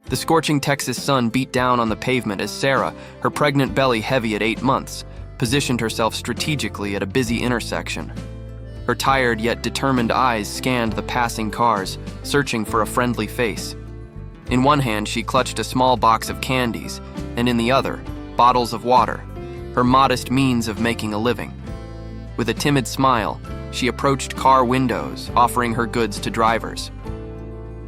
The scorching Texas sun beat down on the pavement as Sarah, her pregnant belly heavy at 8 months, positioned herself strategically at a busy intersection. Her tired yet determined eyes scanned the passing cars, searching for a friendly face. In one hand, she clutched a small box of candies, and in the other, bottles of water, her modest means of making a living. With a timid smile, she approached car windows, offering her goods to drivers.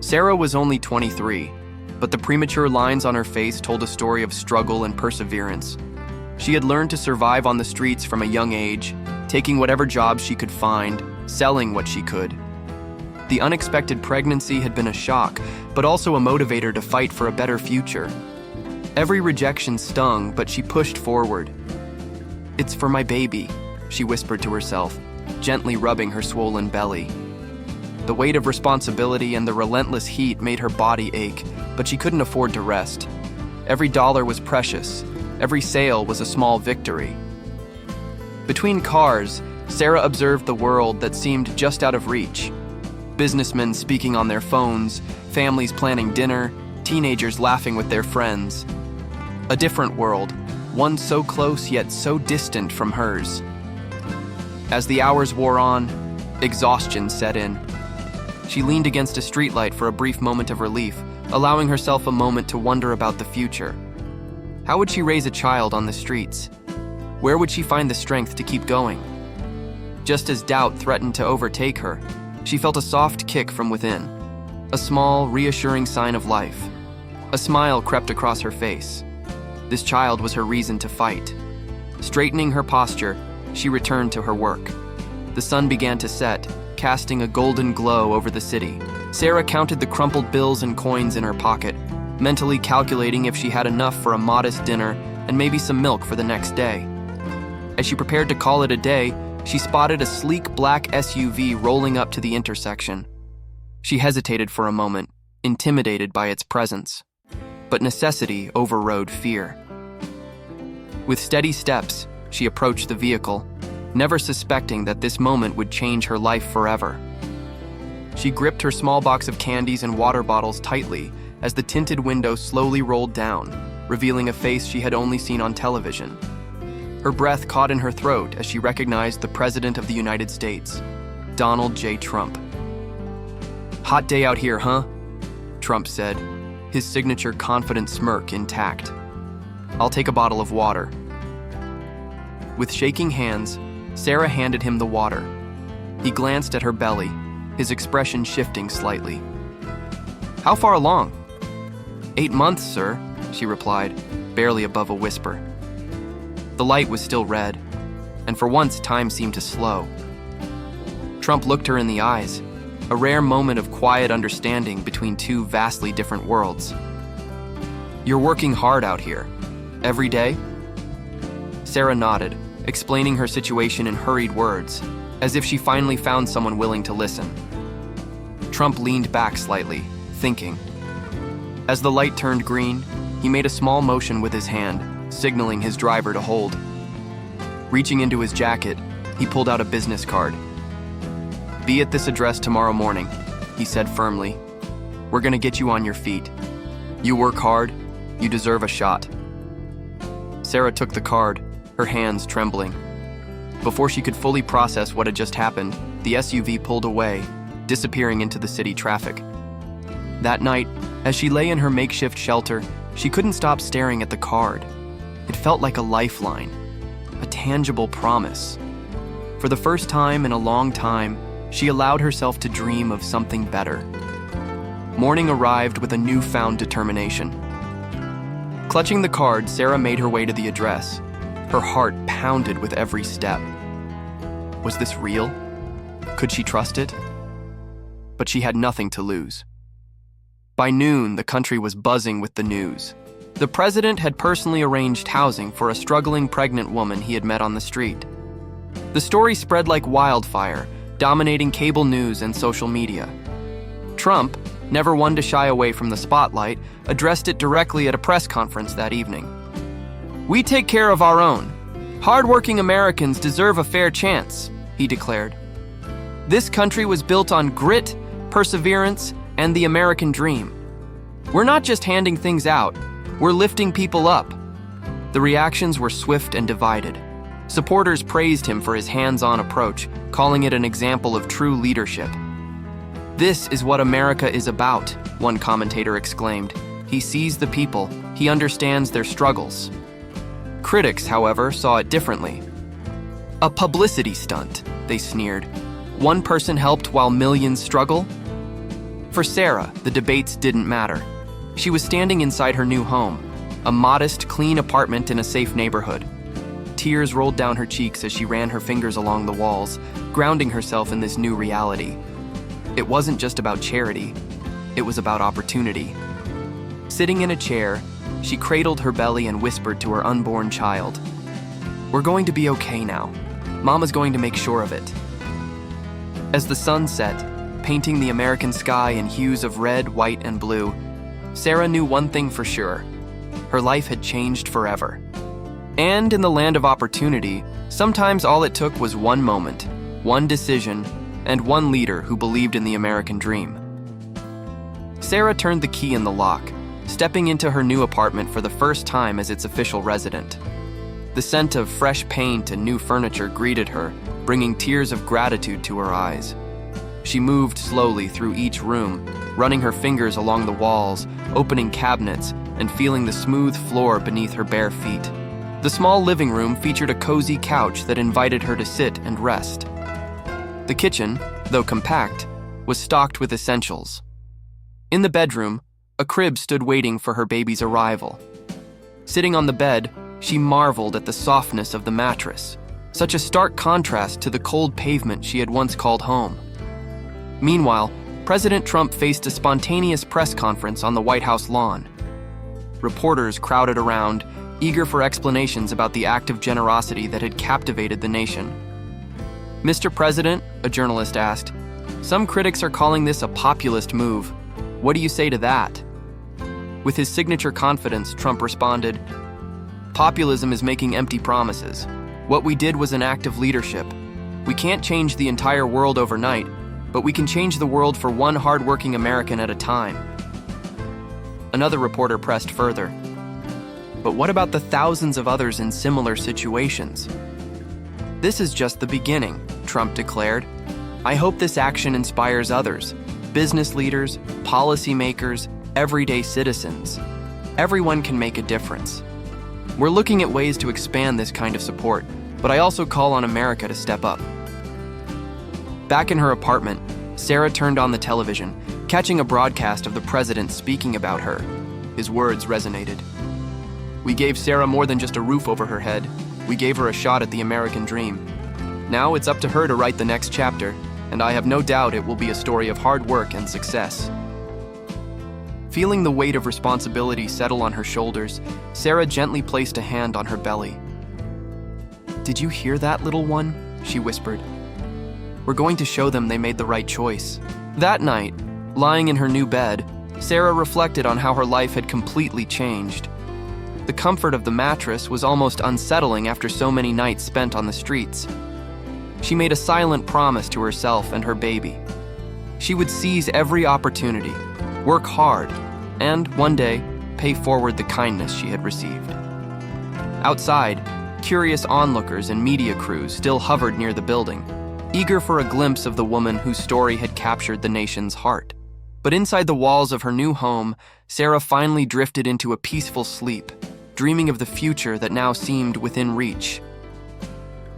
Sarah was only 23, but the premature lines on her face told a story of struggle and perseverance. She had learned to survive on the streets from a young age, taking whatever jobs she could find, selling what she could. The unexpected pregnancy had been a shock, but also a motivator to fight for a better future. Every rejection stung, but she pushed forward. "It's for my baby," she whispered to herself, gently rubbing her swollen belly. The weight of responsibility and the relentless heat made her body ache, but she couldn't afford to rest. Every dollar was precious. Every sale was a small victory. Between cars, Sarah observed the world that seemed just out of reach. Businessmen speaking on their phones, families planning dinner, teenagers laughing with their friends. A different world, one so close yet so distant from hers. As the hours wore on, exhaustion set in. She leaned against a streetlight for a brief moment of relief, allowing herself a moment to wonder about the future. How would she raise a child on the streets? Where would she find the strength to keep going? Just as doubt threatened to overtake her, she felt a soft kick from within, a small, reassuring sign of life. A smile crept across her face. This child was her reason to fight. Straightening her posture, she returned to her work. The sun began to set, casting a golden glow over the city. Sarah counted the crumpled bills and coins in her pocket, mentally calculating if she had enough for a modest dinner and maybe some milk for the next day. As she prepared to call it a day, she spotted a sleek black SUV rolling up to the intersection. She hesitated for a moment, intimidated by its presence. But necessity overrode fear. With steady steps, she approached the vehicle, never suspecting that this moment would change her life forever. She gripped her small box of candies and water bottles tightly as the tinted window slowly rolled down, revealing a face she had only seen on television. Her breath caught in her throat as she recognized the President of the United States, Donald J. Trump. "Hot day out here, huh?" Trump said, his signature confident smirk intact. "I'll take a bottle of water." With shaking hands, Sarah handed him the water. He glanced at her belly, his expression shifting slightly. "How far along?" "8 months, sir," she replied, barely above a whisper. The light was still red, and for once time seemed to slow. Trump looked her in the eyes, a rare moment of quiet understanding between two vastly different worlds. "You're working hard out here. Every day?" Sarah nodded, explaining her situation in hurried words, as if she finally found someone willing to listen. Trump leaned back slightly, thinking. As the light turned green, he made a small motion with his hand, signaling his driver to hold. Reaching into his jacket, he pulled out a business card. "Be at this address tomorrow morning," he said firmly. "We're gonna get you on your feet. You work hard, you deserve a shot." Sarah took the card, her hands trembling. Before she could fully process what had just happened, the SUV pulled away, disappearing into the city traffic. That night, as she lay in her makeshift shelter, she couldn't stop staring at the card. It felt like a lifeline, a tangible promise. For the first time in a long time, she allowed herself to dream of something better. Morning arrived with a newfound determination. Clutching the card, Sarah made her way to the address. Her heart pounded with every step. Was this real? Could she trust it? But she had nothing to lose. By noon, the country was buzzing with the news. The president had personally arranged housing for a struggling pregnant woman he had met on the street. The story spread like wildfire, dominating cable news and social media. Trump, never one to shy away from the spotlight, addressed it directly at a press conference that evening. "We take care of our own. Hardworking Americans deserve a fair chance," he declared. "This country was built on grit, perseverance, and the American dream. "We're not just handing things out, we're lifting people up." The reactions were swift and divided. Supporters praised him for his hands-on approach, calling it an example of true leadership. "This is what America is about," one commentator exclaimed. "He sees the people, he understands their struggles." Critics, however, saw it differently. "A publicity stunt," they sneered. "One person helped while millions struggle?" For Sarah, the debates didn't matter. She was standing inside her new home, a modest, clean apartment in a safe neighborhood. Tears rolled down her cheeks as she ran her fingers along the walls, grounding herself in this new reality. It wasn't just about charity, it was about opportunity. Sitting in a chair, she cradled her belly and whispered to her unborn child, "We're going to be okay now. Mama's going to make sure of it." As the sun set, painting the American sky in hues of red, white, and blue, Sarah knew one thing for sure: her life had changed forever. And in the land of opportunity, sometimes all it took was one moment, one decision, and one leader who believed in the American dream. Sarah turned the key in the lock, stepping into her new apartment for the first time as its official resident. The scent of fresh paint and new furniture greeted her, bringing tears of gratitude to her eyes. She moved slowly through each room, running her fingers along the walls, opening cabinets, and feeling the smooth floor beneath her bare feet. The small living room featured a cozy couch that invited her to sit and rest. The kitchen, though compact, was stocked with essentials. In the bedroom, a crib stood waiting for her baby's arrival. Sitting on the bed, she marveled at the softness of the mattress, such a stark contrast to the cold pavement she had once called home. Meanwhile, President Trump faced a spontaneous press conference on the White House lawn. Reporters crowded around, eager for explanations about the act of generosity that had captivated the nation. "Mr. President," a journalist asked, "some critics are calling this a populist move. What do you say to that?" With his signature confidence, Trump responded, "Populism is making empty promises. What we did was an act of leadership. We can't change the entire world overnight, but we can change the world for one hardworking American at a time." Another reporter pressed further, "But what about the thousands of others in similar situations?" "This is just the beginning," Trump declared. "I hope this action inspires others, business leaders, policymakers, everyday citizens. Everyone can make a difference. We're looking at ways to expand this kind of support, but I also call on America to step up." Back in her apartment, Sarah turned on the television, catching a broadcast of the president speaking about her. His words resonated. "We gave Sarah more than just a roof over her head. We gave her a shot at the American dream. Now it's up to her to write the next chapter, and I have no doubt it will be a story of hard work and success." Feeling the weight of responsibility settle on her shoulders, Sarah gently placed a hand on her belly. "Did you hear that, little one?" she whispered. "We're going to show them they made the right choice." That night, lying in her new bed, Sarah reflected on how her life had completely changed. The comfort of the mattress was almost unsettling after so many nights spent on the streets. She made a silent promise to herself and her baby. She would seize every opportunity, work hard, and one day, pay forward the kindness she had received. Outside, curious onlookers and media crews still hovered near the building, eager for a glimpse of the woman whose story had captured the nation's heart. But inside the walls of her new home, Sarah finally drifted into a peaceful sleep, dreaming of the future that now seemed within reach.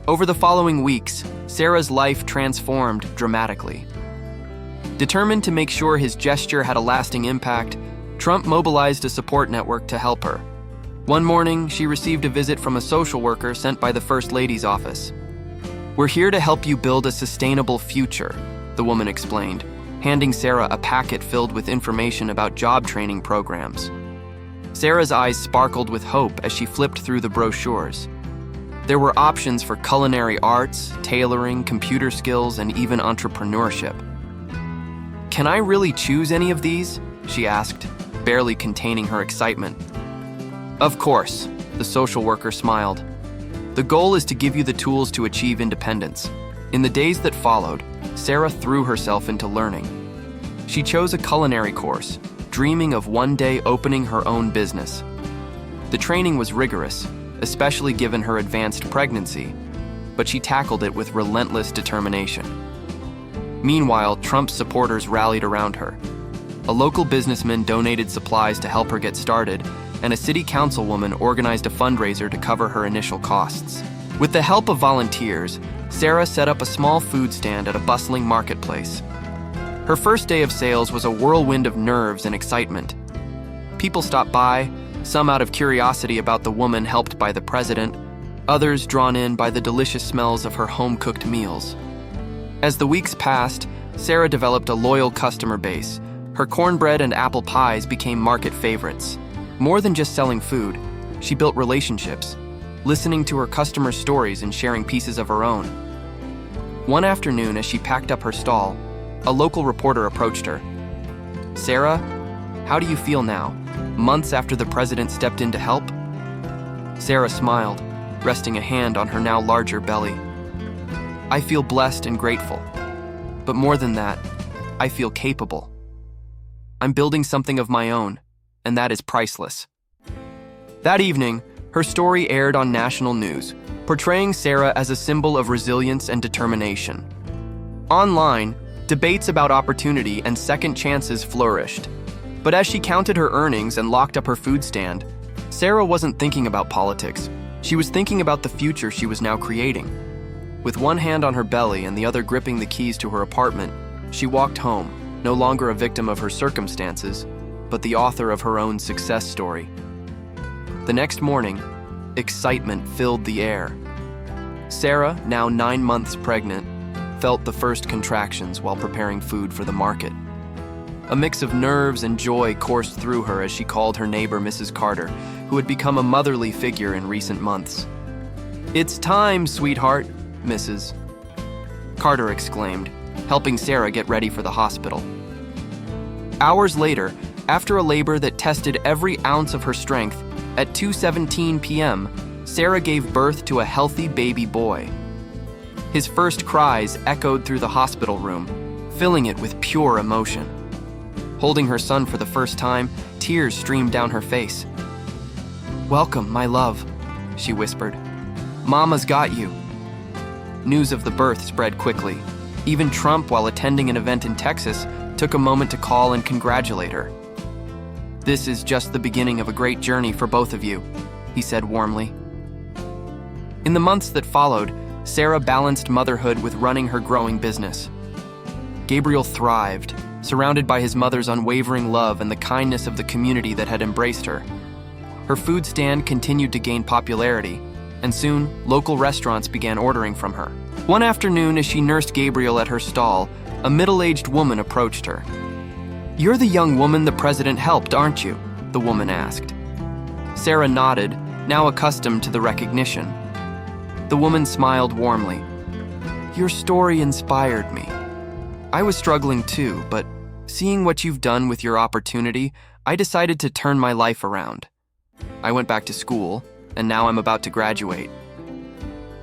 Over the following weeks, Sarah's life transformed dramatically. Determined to make sure his gesture had a lasting impact, Trump mobilized a support network to help her. One morning, she received a visit from a social worker sent by the First Lady's office. "We're here to help you build a sustainable future," the woman explained, handing Sarah a packet filled with information about job training programs. Sarah's eyes sparkled with hope as she flipped through the brochures. There were options for culinary arts, tailoring, computer skills, and even entrepreneurship. "Can I really choose any of these?" she asked, barely containing her excitement. "Of course," the social worker smiled. "The goal is to give you the tools to achieve independence." In the days that followed, Sarah threw herself into learning. She chose a culinary course, dreaming of one day opening her own business. The training was rigorous, especially given her advanced pregnancy, but she tackled it with relentless determination. Meanwhile, Trump's supporters rallied around her. A local businessman donated supplies to help her get started, and a city councilwoman organized a fundraiser to cover her initial costs. With the help of volunteers, Sarah set up a small food stand at a bustling marketplace. Her first day of sales was a whirlwind of nerves and excitement. People stopped by, some out of curiosity about the woman helped by the president, others drawn in by the delicious smells of her home-cooked meals. As the weeks passed, Sarah developed a loyal customer base. Her cornbread and apple pies became market favorites. More than just selling food, she built relationships, listening to her customers' stories and sharing pieces of her own. One afternoon, as she packed up her stall, a local reporter approached her. "Sarah, how do you feel now, months after the president stepped in to help?" Sarah smiled, resting a hand on her now larger belly. "I feel blessed and grateful. But more than that, I feel capable. I'm building something of my own, and that is priceless." That evening, her story aired on national news, portraying Sarah as a symbol of resilience and determination. Online, debates about opportunity and second chances flourished. But as she counted her earnings and locked up her food stand, Sarah wasn't thinking about politics. She was thinking about the future she was now creating. With one hand on her belly and the other gripping the keys to her apartment, she walked home, no longer a victim of her circumstances, but the author of her own success story. The next morning, excitement filled the air. Sarah, now 9 months pregnant, felt the first contractions while preparing food for the market. A mix of nerves and joy coursed through her as she called her neighbor Mrs. Carter, who had become a motherly figure in recent months. "It's time, sweetheart, Mrs. Carter exclaimed, helping Sarah get ready for the hospital. Hours later, after a labor that tested every ounce of her strength, at 2:17 p.m., Sarah gave birth to a healthy baby boy. His first cries echoed through the hospital room, filling it with pure emotion. Holding her son for the first time, tears streamed down her face. "Welcome, my love," she whispered. "Mama's got you." News of the birth spread quickly. Even Trump, while attending an event in Texas, took a moment to call and congratulate her. "This is just the beginning of a great journey for both of you," he said warmly. In the months that followed, Sarah balanced motherhood with running her growing business. Gabriel thrived, surrounded by his mother's unwavering love and the kindness of the community that had embraced her. Her food stand continued to gain popularity, and soon, local restaurants began ordering from her. One afternoon, as she nursed Gabriel at her stall, a middle-aged woman approached her. "You're the young woman the president helped, aren't you?" the woman asked. Sarah nodded, now accustomed to the recognition. The woman smiled warmly. "Your story inspired me. I was struggling too, but seeing what you've done with your opportunity, I decided to turn my life around. I went back to school, and now I'm about to graduate."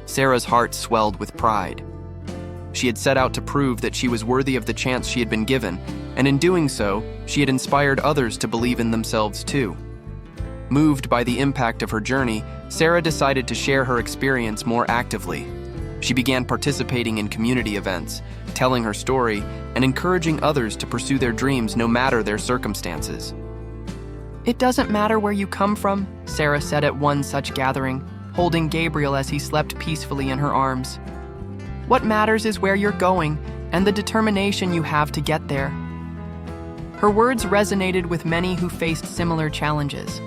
Sarah's heart swelled with pride. She had set out to prove that she was worthy of the chance she had been given, and in doing so, she had inspired others to believe in themselves too. Moved by the impact of her journey, Sarah decided to share her experience more actively. She began participating in community events, telling her story, and encouraging others to pursue their dreams no matter their circumstances. "It doesn't matter where you come from," Sarah said at one such gathering, holding Gabriel as he slept peacefully in her arms. "What matters is where you're going and the determination you have to get there." Her words resonated with many who faced similar challenges.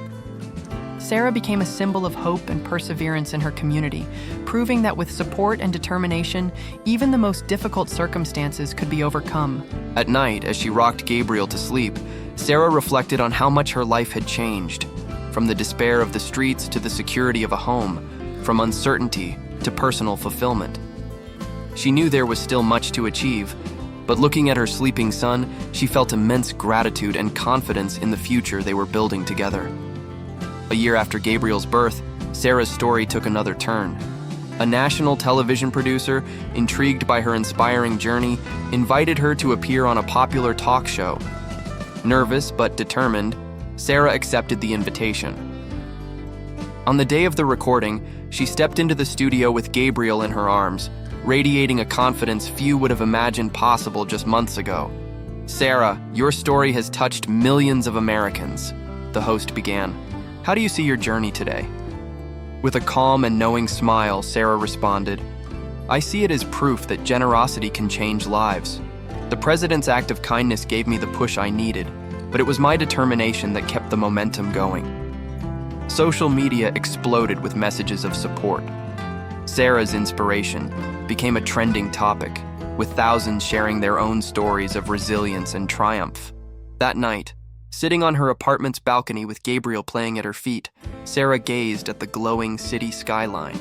Sarah became a symbol of hope and perseverance in her community, proving that with support and determination, even the most difficult circumstances could be overcome. At night, as she rocked Gabriel to sleep, Sarah reflected on how much her life had changed, from the despair of the streets to the security of a home, from uncertainty to personal fulfillment. She knew there was still much to achieve, but looking at her sleeping son, she felt immense gratitude and confidence in the future they were building together. A year after Gabriel's birth, Sarah's story took another turn. A national television producer, intrigued by her inspiring journey, invited her to appear on a popular talk show. Nervous but determined, Sarah accepted the invitation. On the day of the recording, she stepped into the studio with Gabriel in her arms, radiating a confidence few would have imagined possible just months ago. "Sarah, your story has touched millions of Americans," the host began. "How do you see your journey today?" With a calm and knowing smile, Sarah responded, "I see it as proof that generosity can change lives. The president's act of kindness gave me the push I needed, but it was my determination that kept the momentum going." Social media exploded with messages of support. Sarah's inspiration became a trending topic, with thousands sharing their own stories of resilience and triumph. That night, sitting on her apartment's balcony with Gabriel playing at her feet, Sarah gazed at the glowing city skyline.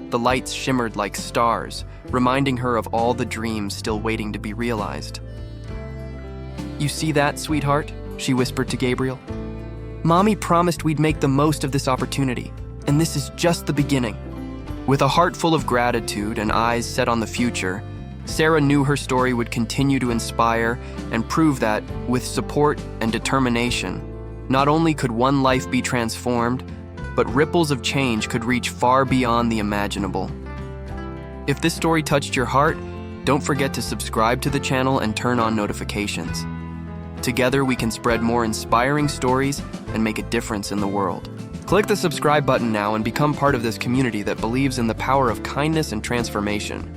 The lights shimmered like stars, reminding her of all the dreams still waiting to be realized. "You see that, sweetheart?" she whispered to Gabriel. "Mommy promised we'd make the most of this opportunity, and this is just the beginning." With a heart full of gratitude and eyes set on the future, Sarah knew her story would continue to inspire and prove that, with support and determination, not only could one life be transformed, but ripples of change could reach far beyond the imaginable. If this story touched your heart, don't forget to subscribe to the channel and turn on notifications. Together, we can spread more inspiring stories and make a difference in the world. Click the subscribe button now and become part of this community that believes in the power of kindness and transformation.